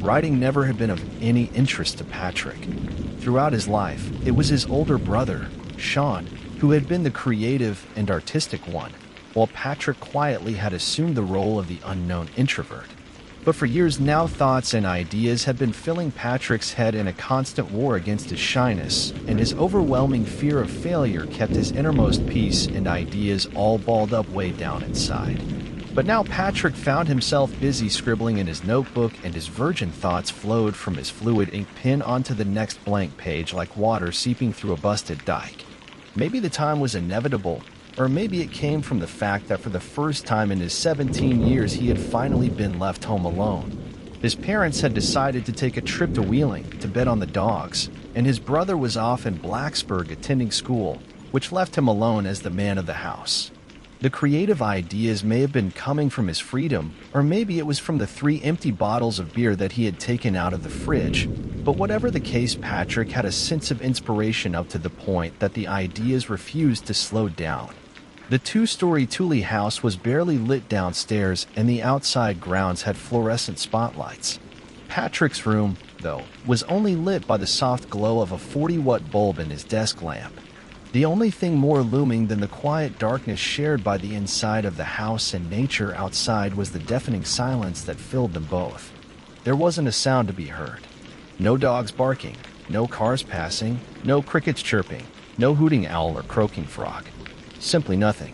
Writing never had been of any interest to Patrick. Throughout his life, it was his older brother, Sean, who had been the creative and artistic one, while Patrick quietly had assumed the role of the unknown introvert. But for years now, thoughts and ideas had been filling Patrick's head in a constant war against his shyness, and his overwhelming fear of failure kept his innermost peace and ideas all balled up way down inside. But now Patrick found himself busy scribbling in his notebook, and his virgin thoughts flowed from his fluid ink pen onto the next blank page like water seeping through a busted dike. Maybe the time was inevitable, or maybe it came from the fact that for the first time in his 17 years he had finally been left home alone. His parents had decided to take a trip to Wheeling to bet on the dogs, and his brother was off in Blacksburg attending school, which left him alone as the man of the house. The creative ideas may have been coming from his freedom, or maybe it was from the 3 empty bottles of beer that he had taken out of the fridge. But whatever the case, Patrick had a sense of inspiration up to the point that the ideas refused to slow down. The 2-story Thule house was barely lit downstairs, and the outside grounds had fluorescent spotlights. Patrick's room, though, was only lit by the soft glow of a 40-watt bulb in his desk lamp. The only thing more looming than the quiet darkness shared by the inside of the house and nature outside was the deafening silence that filled them both. There wasn't a sound to be heard. No dogs barking, no cars passing, no crickets chirping, no hooting owl or croaking frog. Simply nothing.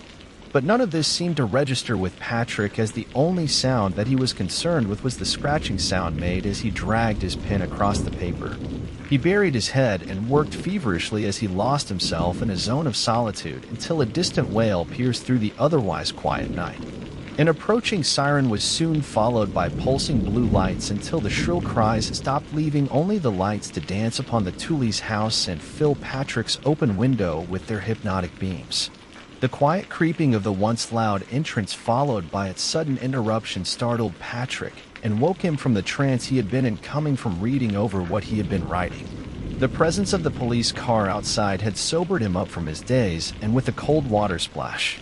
But none of this seemed to register with Patrick, as the only sound that he was concerned with was the scratching sound made as he dragged his pen across the paper. He buried his head and worked feverishly as he lost himself in a zone of solitude until a distant wail pierced through the otherwise quiet night. An approaching siren was soon followed by pulsing blue lights until the shrill cries stopped, leaving only the lights to dance upon the Thule's house and fill Patrick's open window with their hypnotic beams. The quiet creeping of the once loud entrance followed by its sudden interruption startled Patrick and woke him from the trance he had been in, coming from reading over what he had been writing. The presence of the police car outside had sobered him up from his daze, and with a cold water splash,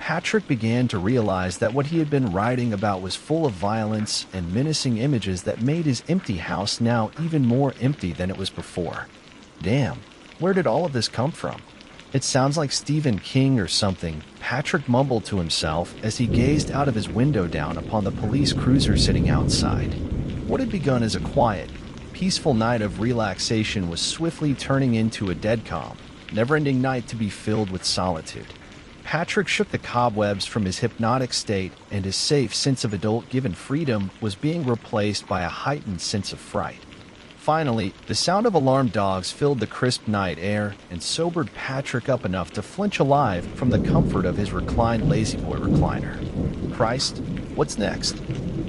Patrick began to realize that what he had been writing about was full of violence and menacing images that made his empty house now even more empty than it was before. Damn, where did all of this come from? It sounds like Stephen King or something, Patrick mumbled to himself as he gazed out of his window down upon the police cruiser sitting outside. What had begun as a quiet, peaceful night of relaxation was swiftly turning into a dead calm, never-ending night to be filled with solitude. Patrick shook the cobwebs from his hypnotic state, and his safe sense of adult-given freedom was being replaced by a heightened sense of fright. Finally, the sound of alarmed dogs filled the crisp night air and sobered Patrick up enough to flinch alive from the comfort of his reclined lazy-boy recliner. Christ, what's next?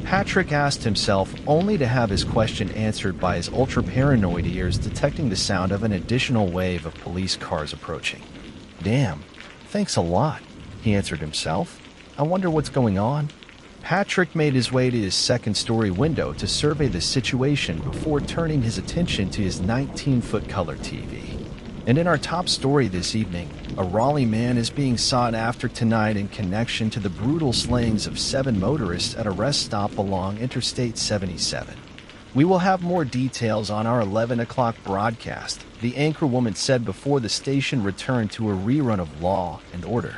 Patrick asked himself, only to have his question answered by his ultra-paranoid ears detecting the sound of an additional wave of police cars approaching. Damn, thanks a lot, he answered himself. I wonder what's going on. Patrick made his way to his 2nd-story window to survey the situation before turning his attention to his 19-foot color TV. And in our top story this evening, a Raleigh man is being sought after tonight in connection to the brutal slayings of 7 motorists at a rest stop along Interstate 77. We will have more details on our 11 o'clock broadcast, the anchorwoman said before the station returned to a rerun of Law and Order.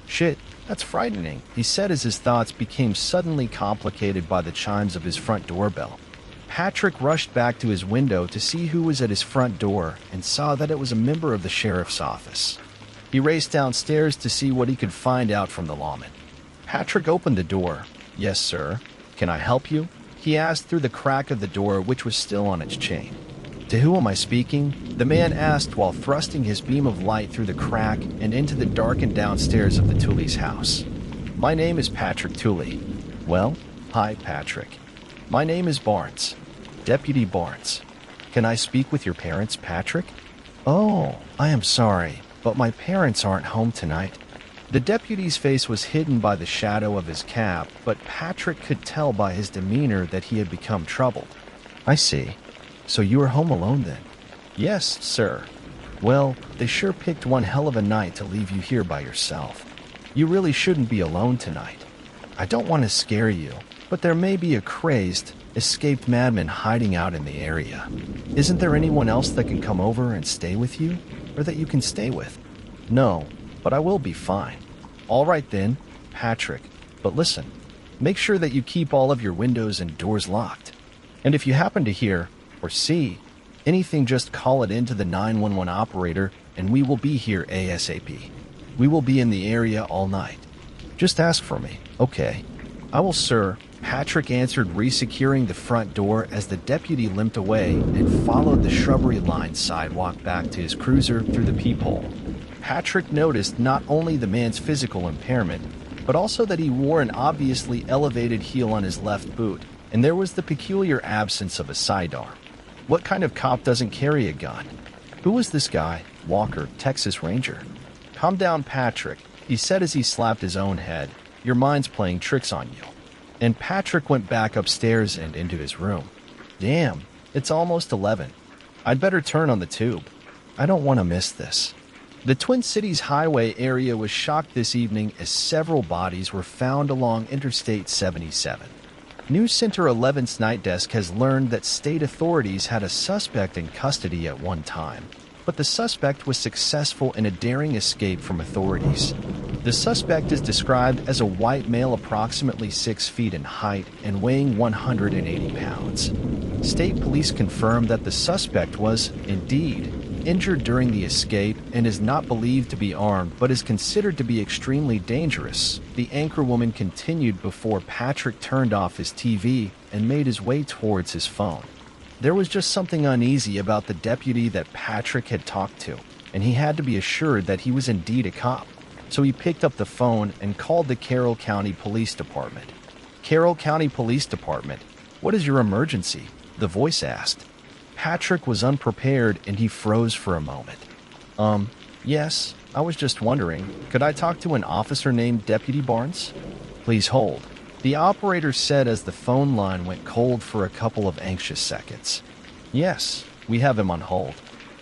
Shit. That's frightening, he said as his thoughts became suddenly complicated by the chimes of his front doorbell. Patrick rushed back to his window to see who was at his front door and saw that it was a member of the sheriff's office. He raced downstairs to see what he could find out from the lawman. Patrick opened the door. Yes, sir. Can I help you? He asked through the crack of the door, which was still on its chain. To who am I speaking? The man asked while thrusting his beam of light through the crack and into the darkened downstairs of the Thule's house. My name is Patrick Thule. Well, hi, Patrick. My name is Barnes. Deputy Barnes. Can I speak with your parents, Patrick? Oh, I am sorry, but my parents aren't home tonight. The deputy's face was hidden by the shadow of his cap, but Patrick could tell by his demeanor that he had become troubled. I see. So you are home alone then? Yes, sir. Well, they sure picked one hell of a night to leave you here by yourself. You really shouldn't be alone tonight. I don't want to scare you, but there may be a crazed, Escaped madman hiding out in the area. Isn't there anyone else that can come over and stay with you? Or that you can stay with? No, but I will be fine. All right then, Patrick. But listen, make sure that you keep all of your windows and doors locked. And if you happen to hear, or see, anything, just call it into the 911 operator and we will be here ASAP. We will be in the area all night. Just ask for me, okay? I will, sir. Patrick answered, resecuring the front door as the deputy limped away and followed the shrubbery-lined sidewalk back to his cruiser through the peephole. Patrick noticed not only the man's physical impairment, but also that he wore an obviously elevated heel on his left boot, and there was the peculiar absence of a sidearm. What kind of cop doesn't carry a gun? Who was this guy, Walker, Texas Ranger? Calm down, Patrick, he said as he slapped his own head. Your mind's playing tricks on you. And Patrick went back upstairs and into his room. Damn, it's almost 11. I'd better turn on the tube. I don't want to miss this. The Twin Cities highway area was shocked this evening as several bodies were found along Interstate 77. News Center 11's night desk has learned that state authorities had a suspect in custody at one time, but the suspect was successful in a daring escape from authorities. The suspect is described as a white male approximately 6 feet in height and weighing 180 pounds. State police confirmed that the suspect was, indeed, injured during the escape and is not believed to be armed but is considered to be extremely dangerous. The anchorwoman continued before Patrick turned off his TV and made his way towards his phone. There was just something uneasy about the deputy that Patrick had talked to, and he had to be assured that he was indeed a cop. So he picked up the phone and called the Carroll County Police Department. Carroll County Police Department, what is your emergency? The voice asked. Patrick was unprepared and he froze for a moment. Yes, I was just wondering, could I talk to an officer named Deputy Barnes? Please hold, the operator said as the phone line went cold for a couple of anxious seconds. Yes, we have him on hold.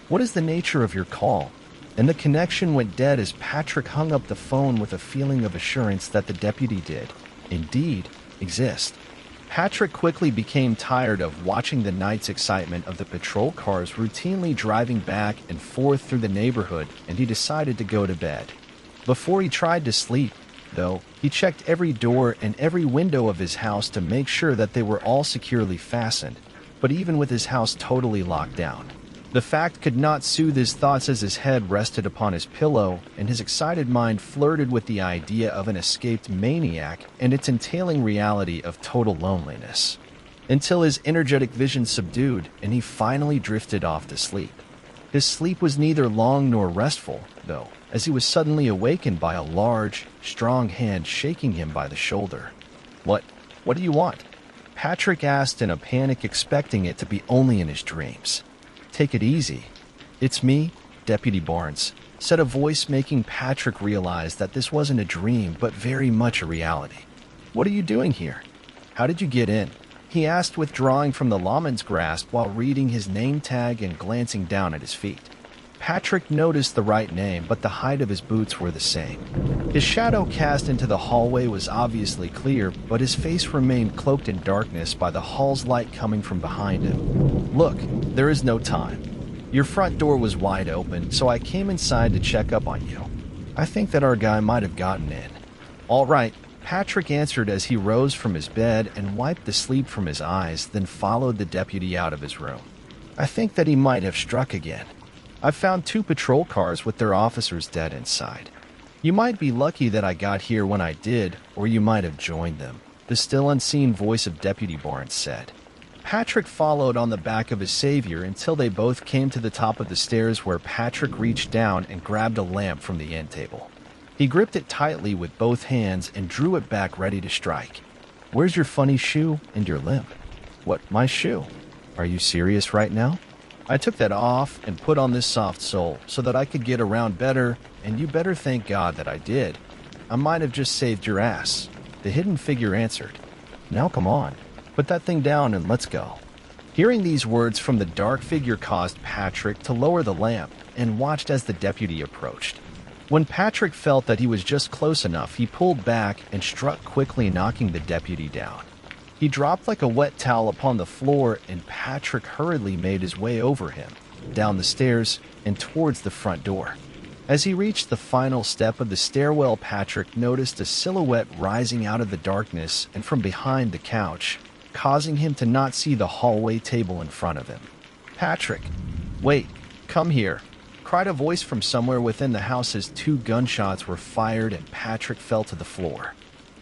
What is the nature of your call? And the connection went dead as Patrick hung up the phone with a feeling of assurance that the deputy did, indeed, exist. Patrick quickly became tired of watching the night's excitement of the patrol cars routinely driving back and forth through the neighborhood, and he decided to go to bed. Before he tried to sleep, though, he checked every door and every window of his house to make sure that they were all securely fastened, but even with his house totally locked down, the fact could not soothe his thoughts as his head rested upon his pillow and his excited mind flirted with the idea of an escaped maniac and its entailing reality of total loneliness. Until his energetic vision subdued and he finally drifted off to sleep. His sleep was neither long nor restful, though, as he was suddenly awakened by a large, strong hand shaking him by the shoulder. What do you want? Patrick asked in a panic, expecting it to be only in his dreams. Take it easy. It's me, Deputy Barnes, said a voice, making Patrick realize that this wasn't a dream but very much a reality. What are you doing here? How did you get in? He asked, withdrawing from the lawman's grasp while reading his name tag and glancing down at his feet. Patrick noticed the right name, but the height of his boots were the same. His shadow cast into the hallway was obviously clear, but his face remained cloaked in darkness by the hall's light coming from behind him. Look, there is no time. Your front door was wide open, so I came inside to check up on you. I think that our guy might have gotten in. All right, Patrick answered as he rose from his bed and wiped the sleep from his eyes, then followed the deputy out of his room. I think that he might have struck again. I found 2 patrol cars with their officers dead inside. You might be lucky that I got here when I did, or you might have joined them, the still unseen voice of Deputy Barnes said. Patrick followed on the back of his savior until they both came to the top of the stairs, where Patrick reached down and grabbed a lamp from the end table. He gripped it tightly with both hands and drew it back, ready to strike. Where's your funny shoe and your limp? What, my shoe? Are you serious right now? I took that off and put on this soft sole so that I could get around better, and you better thank God that I did. I might have just saved your ass, the hidden figure answered. Now come on, put that thing down and let's go. Hearing these words from the dark figure caused Patrick to lower the lamp and watched as the deputy approached. When Patrick felt that he was just close enough, he pulled back and struck quickly, knocking the deputy down. He dropped like a wet towel upon the floor, and Patrick hurriedly made his way over him, down the stairs, and towards the front door. As he reached the final step of the stairwell, Patrick noticed a silhouette rising out of the darkness and from behind the couch, causing him to not see the hallway table in front of him. "Patrick, wait, come here," cried a voice from somewhere within the house as two gunshots were fired and Patrick fell to the floor.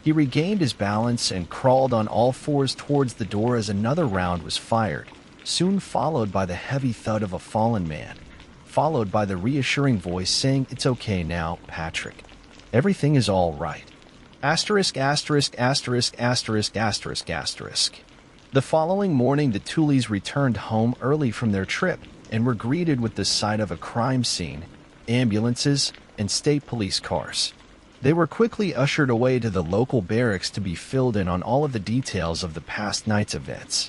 He regained his balance and crawled on all fours towards the door as another round was fired, soon followed by the heavy thud of a fallen man, followed by the reassuring voice saying, "It's okay now, Patrick. Everything is all right." Asterisk, asterisk, asterisk, asterisk, asterisk, asterisk. The following morning, the Tuoleys returned home early from their trip and were greeted with the sight of a crime scene, ambulances, and state police cars. They were quickly ushered away to the local barracks to be filled in on all of the details of the past night's events.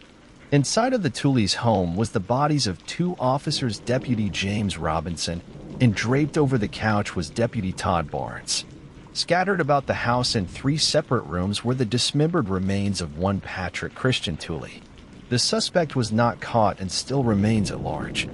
Inside of the Tuoleys' home was the bodies of two officers, Deputy James Robinson, and draped over the couch was Deputy Todd Barnes. Scattered about the house in three separate rooms were the dismembered remains of one Patrick Christian Tooley. The suspect was not caught and still remains at large.